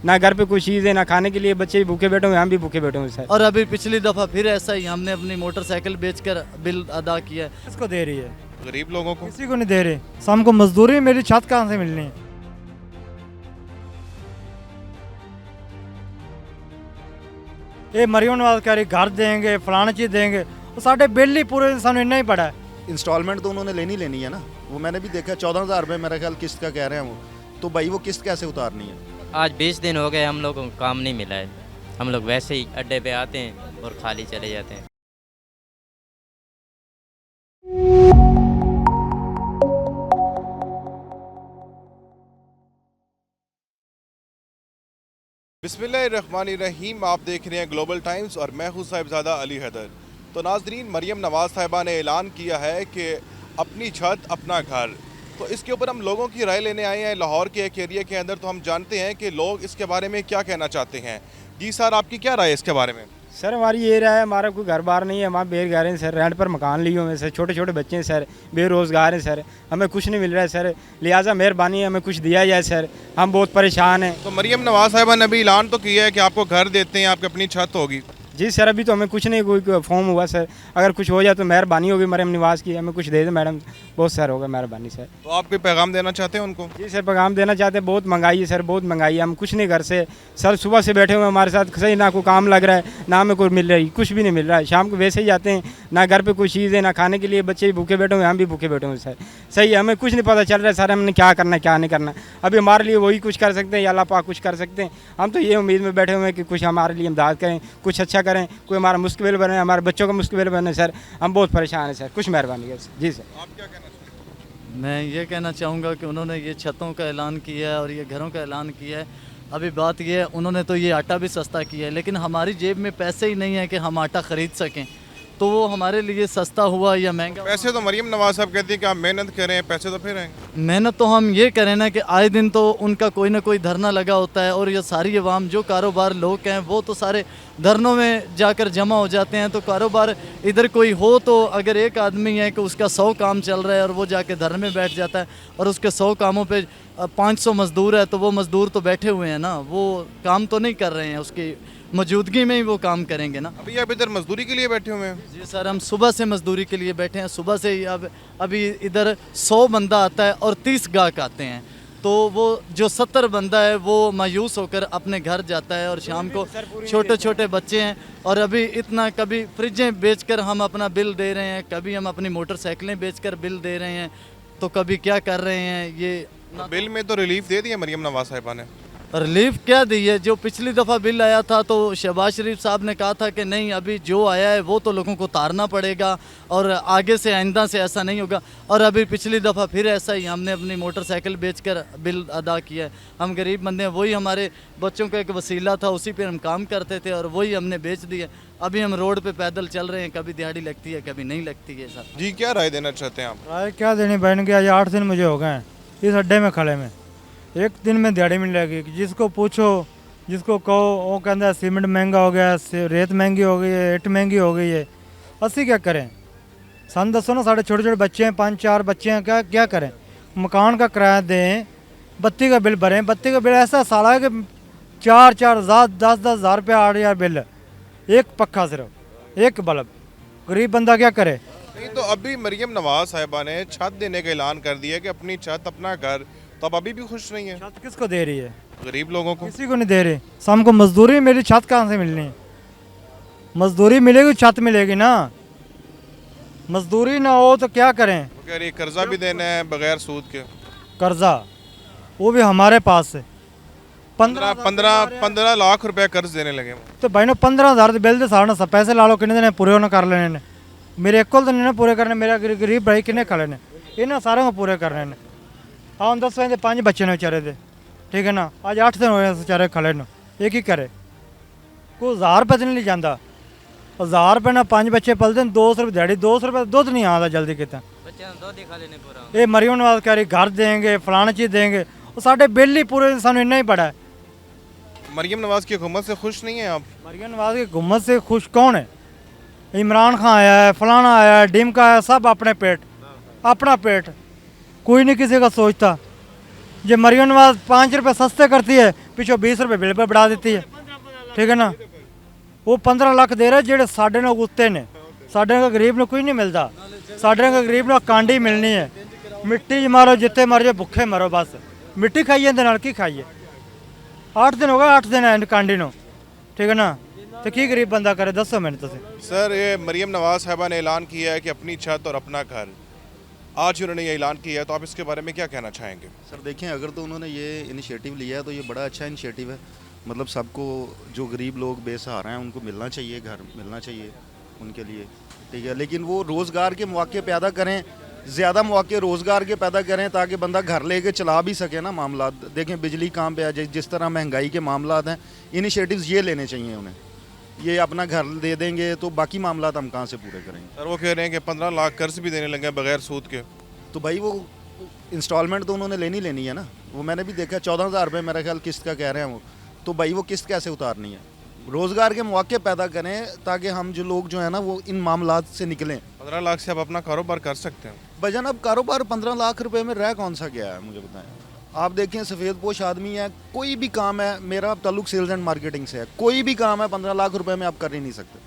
ना घर पे कोई चीज़ है, ना खाने के लिए, बच्चे भी भूखे बैठे हुए, हम भी भूखे बैठे हुए सर। और अभी पिछली दफ़ा फिर ऐसा ही हमने अपनी मोटरसाइकिल बेचकर बिल अदा किया है। किसको दे रही है? गरीब लोगों को। किसी को नहीं दे रही। शाम को मजदूरी, मेरी छत कहाँ से मिलनी है? ये मरियम नवाज कह रही घर देंगे, फलाना चीज़ देंगे, वो साढ़े बिल ही पूरे सानू इतना ही पड़ा है। इंस्टॉलमेंट तो उन्होंने लेनी है ना, वो मैंने भी देखा 14,000 रुपये मेरा ख्याल किस्त का कह रहे हैं वो, तो भाई वो किस्त कैसे उतारनी है? आज 20 दिन हो गए हम लोगों को काम नहीं मिला है। हम लोग वैसे ही अड्डे पे आते हैं और खाली चले जाते हैं। बिस्मिल्लाहिर्रहमानिर्रहीम, आप देख रहे हैं ग्लोबल टाइम्स और मैं हूं साहिबजादा अली हैदर। तो नाजरीन, मरियम नवाज़ साहिबा ने ऐलान किया है कि अपनी छत अपना घर। तो इसके ऊपर हम लोगों की राय लेने आए हैं लाहौर के एक एरिया के अंदर। तो हम जानते हैं कि लोग इसके बारे में क्या कहना चाहते हैं। जी सर, आपकी क्या राय है इसके बारे में? सर हमारी ये राय है, हमारा कोई घर बार नहीं है, हमारे बेरोजगार हैं सर, रेंट पर मकान लिए हुए हैं सर, छोटे छोटे बच्चे हैं सर, बेरोज़गार हैं सर, हमें कुछ नहीं मिल रहा है सर, लिहाजा मेहरबानी है हमें कुछ दिया जाए सर, हम बहुत परेशान हैं। तो मरियम नवाज़ साहिबा ने अभी ऐलान तो किया है कि आपको घर देते हैं, आपकी अपनी छत होगी। जी सर, अभी तो हमें कुछ नहीं, कोई फॉर्म हुआ सर, अगर कुछ हो जाए तो मेहरबानी होगी मरियम नवाज़ की, हमें कुछ दे दें मैडम, बहुत सर होगा मेहरबानी सर। तो आप कोई पैगाम देना चाहते हैं उनको? जी सर, पैगाम देना चाहते हैं, बहुत महंगाई है सर, बहुत महंगाई है, हम कुछ नहीं घर से सर, सुबह से बैठे हुए हमारे साथ, सही ना कोई काम लग रहा है, ना हमें कोई मिल रही, कुछ भी नहीं मिल रहा है, शाम को वैसे ही जाते हैं, ना घर पे कोई चीज़ है, ना खाने के लिए, बच्चे भी भूखे बैठे हुए, हम भी भूखे बैठे हुए सर। सही है, हमें कुछ नहीं पता चल रहा है सर, हमने क्या करना है क्या नहीं करना। अभी हमारे लिए वही कुछ कर सकते हैं या अल्लाह पाक कुछ कर सकते हैं। हम तो ये उम्मीद में बैठे हुए हैं कि कुछ हमारे लिए इमदाद करें, कुछ अच्छा करें, कोई हमारा मुश्किल बने, हमारे बच्चों का मुश्किल बने सर, हम बहुत परेशान हैं सर, कुछ मेहरबानी है। जी सर, आप क्या कहना चाहते हैं? मैं ये कहना चाहूँगा कि उन्होंने ये छतों का ऐलान किया है और ये घरों का ऐलान किया है। अभी बात ये है, उन्होंने तो ये आटा भी सस्ता किया है, लेकिन हमारी जेब में पैसे ही नहीं है कि हम आटा ख़रीद सकें, तो वो हमारे लिए सस्ता हुआ या महंगा? पैसे तो मरियम नवाज़ साहब कहती है कि आप मेहनत करें, पैसे तो फिर आएंगे। मेहनत तो हम ये करें ना कि आए दिन तो उनका कोई ना कोई धरना लगा होता है, और ये सारी अवाम जो कारोबार लोग हैं वो तो सारे धरनों में जाकर जमा हो जाते हैं। तो कारोबार इधर कोई हो तो अगर एक आदमी है कि उसका 100 काम चल रहा है और वो जाके धरने में बैठ जाता है, और उसके 100 कामों पे 500 मज़दूर है, तो वो मज़दूर तो बैठे हुए हैं ना, वो काम तो नहीं कर रहे हैं, उसकी मौजूदगी में ही वो काम करेंगे ना। अभी आप इधर मजदूरी के लिए बैठे हुए हैं? जी सर, हम सुबह से मजदूरी के लिए बैठे हैं, सुबह से ही। अब अभी इधर 100 बंदा आता है और 30 गाहक आते हैं, तो वो जो 70 बंदा है वो मायूस होकर अपने घर जाता है, और शाम को छोटे छोटे बच्चे हैं, और अभी इतना कभी फ्रिजें बेचकर हम अपना बिल दे रहे हैं, कभी हम अपनी मोटरसाइकिलें बेचकर बिल दे रहे हैं, तो कभी क्या कर रहे हैं ये। तो बिल में तो रिलीफ दे दिया मरियम नवाज़ साहिबा ने। रिलीफ क्या दी है? जो पिछली दफ़ा बिल आया था तो शहबाज शरीफ साहब ने कहा था कि नहीं, अभी जो आया है वो तो लोगों को उतारना पड़ेगा, और आगे से आइंदा से ऐसा नहीं होगा। और अभी पिछली दफ़ा फिर ऐसा ही हमने अपनी मोटरसाइकिल बेचकर बिल अदा किया है। हम गरीब बंदे हैं, वही हमारे बच्चों का एक वसीला था, उसी पर हम काम करते थे, और वही हमने बेच दिया। अभी हम रोड पे पैदल चल रहे हैं, कभी दिहाड़ी लगती है कभी नहीं लगती है सर। जी, क्या राय देना चाहते हैं आप? राय क्या देनी, बहन के आज 8 दिन मुझे हो गए हैं इस अड्डे में खड़े में, एक दिन में दिहाड़ी मिलेगी। जिसको पूछो, जिसको कहो, वो कहता है सीमेंट महंगा हो गया, रेत महंगी हो गई है, ईंट महंगी हो गई है। असली क्या करें? सन दसो ना, साढ़े छोटे छोटे बच्चे हैं, 5-4 बच्चे हैं, क्या क्या करें? मकान का किराया दें, बत्ती का बिल भरें, बत्ती का बिल ऐसा साला है कि 4-4 हज़ार 10-10 हज़ार रुपया 8,000 बिल, एक पक्का सिर्फ, एक बल्ब, गरीब बंदा क्या करे? नहीं, तो अभी मरियम नवाज़ साहिबा ने छत देने का ऐलान कर दिया कि अपनी छत अपना घर, तो अब अभी भी खुश नहीं है? छत किसको दे रही है? गरीब लोगों को। किसी को नहीं दे रही। शाम को मजदूरी, मेरी छत कहाँ से मिलनी है? मजदूरी मिलेगी छत मिलेगी ना, मजदूरी ना हो तो क्या करें? वो कह रही कर्जा भी देना है बगैर सूद के। कर्जा वो भी हमारे पास से 15 लाख रुपए कर्ज देने लगे। तो भाई ने 15,000 बिल दे साढ़े सब पैसे ला लो, किन्ने देने पूरे होने कर लेने ने, मेरे एक तो नहीं ना पूरे करने, मेरा गरीब भाई किन्ने खा लेने, इन्हें सारे को पूरे करने ने। हाँ 10 बजे 5 बच्चे ने बेचारे थे, ठीक है ना, आज 8 दिन हो गए बेचारे खड़े ने, एक ही करे, कोई 1000 रुपये नहीं जाता, 1000 रुपये ना 5 बच्चे पलते हैं, 200 रुपये दिहाड़ी, 200 रुपये दूध नहीं आता जल्दी कितना। ये मरियम नवाज कह रही घर देंगे, फलाना चीज़ देंगे, वो साढ़े बिल ही पूरे सानू इतना ही पड़ा है। मरियम नवाज की हुकूमत से खुश नहीं है आप? मरियम नवाज की हुकूमत से खुश कौन है? इमरान खान आया है, फलाना आया है, डिम का आया, सब अपने पेट, अपना पेट, कोई नहीं किसी का सोचता। जो मरियम नवाज 5 रुपये सस्ते करती है, पिछो 20 रुपये बिल पर बढ़ा देती है। ठीक है ना, वो 15 लाख दे रहे जेड़े साढ़े नौ उत्ते ने, साढ़े का गरीब ने कोई नहीं मिलता, साढ़े का गरीब ने कांडी मिलनी है। मिट्टी च मारो, जितने मर जाओ, भुखे मरो, बस मिट्टी खाइए की खाइए। 8 दिन हो गए, 8 दिन है कांडी नो। ठीक है ना, तो की गरीब बंदा करे, दसो मैंने तुम। सर ये मरियम नवाज साहिबा ने ऐलान किया है कि अपनी छत और अपना घर, आज उन्होंने ये ऐलान किया है, तो आप इसके बारे में क्या कहना चाहेंगे? सर देखें, अगर तो उन्होंने ये इनिशिएटिव लिया है तो ये बड़ा अच्छा इनिशिएटिव है। मतलब सबको, जो गरीब लोग बेसहारा हैं उनको मिलना चाहिए, घर मिलना चाहिए उनके लिए। ठीक है, लेकिन वो रोज़गार के मौके पैदा करें, ज़्यादा मौके रोज़गार के पैदा करें ताकि बंदा घर लेके चला भी सके ना मामला। देखें बिजली कहाँ पे आ जाए, जिस तरह महंगाई के मामला हैं, इनिशिएटिव्स ये लेने चाहिए उन्हें। ये अपना घर दे देंगे तो बाकी मामला हम कहाँ से पूरे करेंगे? सर वो कह रहे हैं कि 15 लाख कर्ज भी देने लगे बगैर सूद के। तो भाई वो इंस्टॉलमेंट तो उन्होंने लेनी है ना। वो मैंने भी देखा 14,000 रुपये मेरा ख्याल किस्त का कह रहे हैं वो। तो भाई वो किस्त कैसे उतारनी है? रोज़गार के मौके पैदा करें ताकि हम जो लोग जो है ना वो इन मामलात से निकलें। 15 लाख से आप अपना कारोबार कर सकते हैं। भजन अब कारोबार 15 लाख रुपए में रह कौन सा गया है, मुझे बताएं। आप देखें सफ़ेद पोश आदमी है, कोई भी काम है, मेरा ताल्लुक सेल्स एंड मार्केटिंग से है, कोई भी काम है 15 लाख रुपए में आप कर ही नहीं सकते।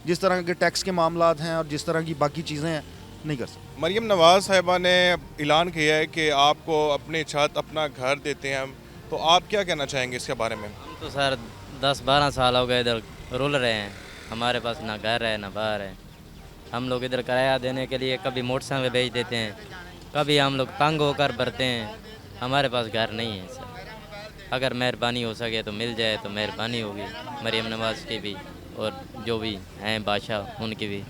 जिस तरह के टैक्स के मामलात हैं और जिस तरह की बाकी चीज़ें हैं, नहीं कर सकते। मरियम नवाज साहिबा ने ऐलान किया है कि आपको अपनी छत अपना घर देते हैं हम, तो आप क्या कहना चाहेंगे इसके बारे में? हम तो सर 10-12 साल हो गए इधर रुल रहे हैं, हमारे पास ना घर है ना बाहर है। हम लोग इधर किराया देने के लिए कभी मोटरसाइकिल बेच देते हैं, कभी हम लोग तंग होकर भरते हैं। हमारे पास घर नहीं है सर। अगर मेहरबानी हो सके तो मिल जाए तो मेहरबानी होगी मरियम नवाज़ की भी और जो भी हैं बादशाह उनकी भी।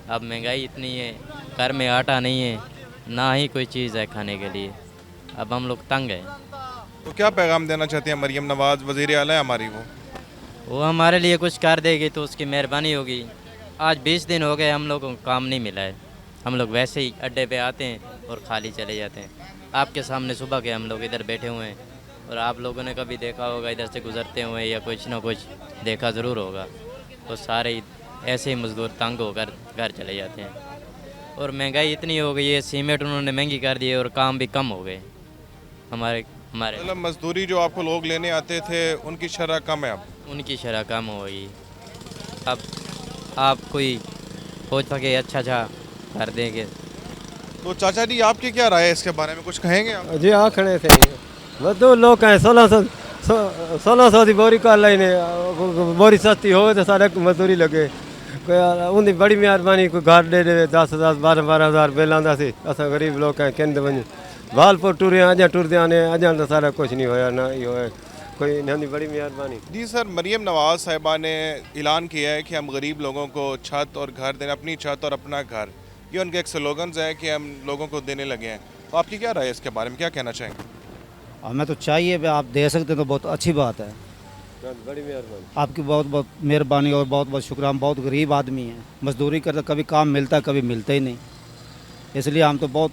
अब महंगाई इतनी है, घर में आटा नहीं है, ना ही कोई चीज़ है खाने के लिए। अब हम लोग तंग हैं। तो क्या पैगाम देना चाहते हैं मरियम नवाज, वज़ीर आला है हमारी, वो हमारे लिए कुछ कर देगी तो उसकी मेहरबानी होगी। आज 20 दिन हो गए हम लोगों को काम नहीं मिला है। हम लोग वैसे ही अड्डे पे आते हैं और खाली चले जाते हैं। आपके सामने सुबह के हम लोग इधर बैठे हुए हैं और आप लोगों ने कभी देखा होगा इधर से गुजरते हुए या कुछ ना कुछ देखा ज़रूर होगा। तो सारे ही ऐसे ही मज़दूर तंग होकर घर चले जाते हैं। और महंगाई इतनी हो गई है, सीमेंट उन्होंने महंगी कर दी है और काम भी कम हो गए हमारे। मतलब मजदूरी जो आपको लोग लेने आते थे उनकी शरह कम है, अब उनकी शरह कम हो गई। अब आप कोई हो सके अच्छा कर देंगे। तो चाचा जी आपकी क्या राय है इसके बारे में, कुछ कहेंगे आप? जी हाँ खड़े थे वो लोग हैं 1600 की बोरी कर लेने, बोरी सस्ती हो तो सारे मजदूरी लगे। कोई उनकी बड़ी मेहरबानी, कोई घर दे दे 10,000 12,000 बिल आंदा सी। अस गरीब लोग हैं कहते वञ भालपुर टुरे अजा टुरदे आने, अजा तो सारा कुछ नहीं होया ना ये होया, कोई इन्होंने बड़ी मेहरबानी। जी सर, मरियम नवाज साहिबा ने ऐलान किया है कि हम गरीब लोगों को छत और घर देने, अपनी छत और अपना घर, ये उनके एक स्लोगन्स है कि हम लोगों को देने लगे हैं। तो आपकी क्या राय है इसके बारे में, क्या कहना चाहेंगे? हमें तो चाहिए, आप दे सकते तो बहुत अच्छी बात है। बड़ी मेहरबानी, आपकी बहुत बहुत मेहरबानी और बहुत बहुत शुक्र। हम बहुत गरीब आदमी हैं, मजदूरी करते कभी काम मिलता है कभी मिलता ही नहीं। इसलिए हम तो बहुत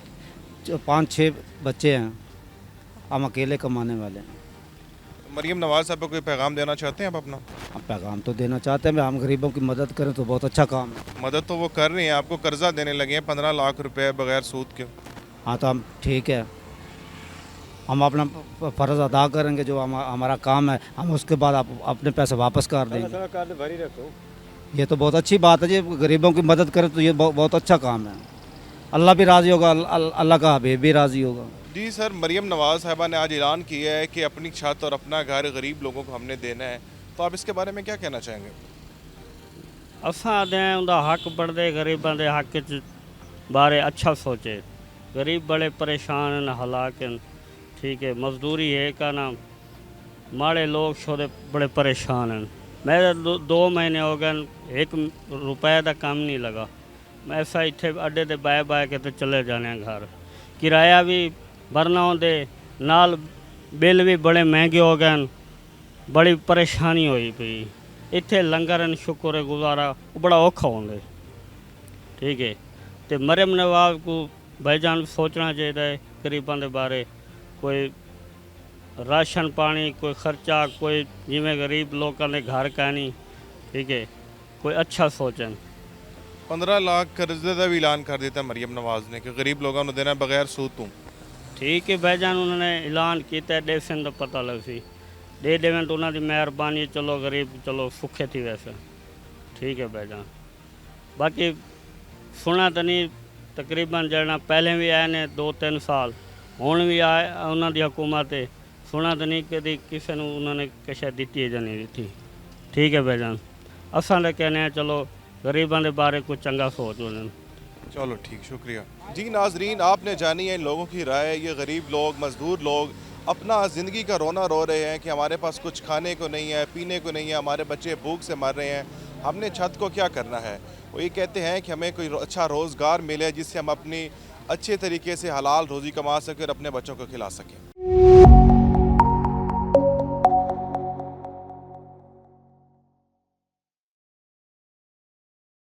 5-6 बच्चे हैं, हम अकेले कमाने वाले हैं। मरियम नवाज साहब को कोई पैगाम देना चाहते हैं आप अपना? हम पैगाम तो देना चाहते हैं, हम गरीबों की मदद करें तो बहुत अच्छा काम है। मदद तो वो कर रही हैं, आपको कर्जा देने लगे हैं 15 लाख रुपए बगैर सूद के। हाँ तो हम ठीक है, हम अपना फ़र्ज़ अदा करेंगे, जो हमारा काम है हम उसके बाद अपने पैसे वापस कर देंगे। कार्ड भरी रखो। ये तो बहुत अच्छी बात है जी, गरीबों की मदद करें तो ये बहुत अच्छा काम है। अल्लाह भी राज़ी होगा, अल्लाह का हबीब भी राज़ी होगा। जी सर, मरियम नवाज साहिबा ने आज ऐलान किया है कि अपनी छत और अपना घर गरीब लोगों को हमने देना है, तो आप इसके बारे में क्या कहना चाहेंगे? असां दें उनका हक बढ़ते, गरीबों के हक च बारे अच्छा सोचे। गरीब बड़े परेशान हैं, हलाक हैं। ठीक है, मजदूरी है का ना, माड़े लोग छोड़े बड़े परेशान हैं। मेरे 2 महीने हो गए, 1 रुपए का काम नहीं लगा। मैं ऐसा इतने अड्डे ते बाय के तो चले जाने घर, किराया भी भरना होंदे, नाल बिल भी बड़े महंगे हो गए, बड़ी परेशानी हुई पी। इत्थे लंगर शुक्र है गुजारा बड़ा औखा होंदे। ठीक है, तो मरियम नवाज को भाईजान सोचना चाहिए गरीबों के बारे। कोई राशन पानी, कोई खर्चा, कोई जिमें गरीब लोगों ने घर का नहीं। ठीक है, कोई अच्छा सोचें। 15 लाख कर्जे का भी ऐलान कर दिता मरियम नवाज ने कि गरीब लोगों को देना बगैर सूद तू। ठीक है भाईजान, उन्होंने ऐलान किया देसन तो पता लग सी दे देवें तो उन्होंने मेहरबानी, चलो गरीब चलो सुखे थी वैसे। ठीक है भाईजान, बाकी सुना तो नहीं तकरीबन जना पहले भी आए ने 2-3 साल हुण भी आए उन्होंने हुकूमत सुना तो नहीं कभी किसी ने उन्होंने किशा दी है जां नहीं दी। ठीक है भाईजान, असां तो कहने हैं चलो गरीबों के बारे कुछ चंगा सोच उन्होंने। चलो ठीक, शुक्रिया जी। नाजरीन, आपने जानी है इन लोगों की राय। ये गरीब लोग, मज़दूर लोग अपना ज़िंदगी का रोना रो रहे हैं कि हमारे पास कुछ खाने को नहीं है, पीने को नहीं है, हमारे बच्चे भूख से मर रहे हैं, हमने छत को क्या करना है। वो ये कहते हैं कि हमें कोई अच्छा रोज़गार मिले जिससे हम अपनी अच्छे तरीके से हलाल रोज़ी कमा सकें और अपने बच्चों को खिला सकें।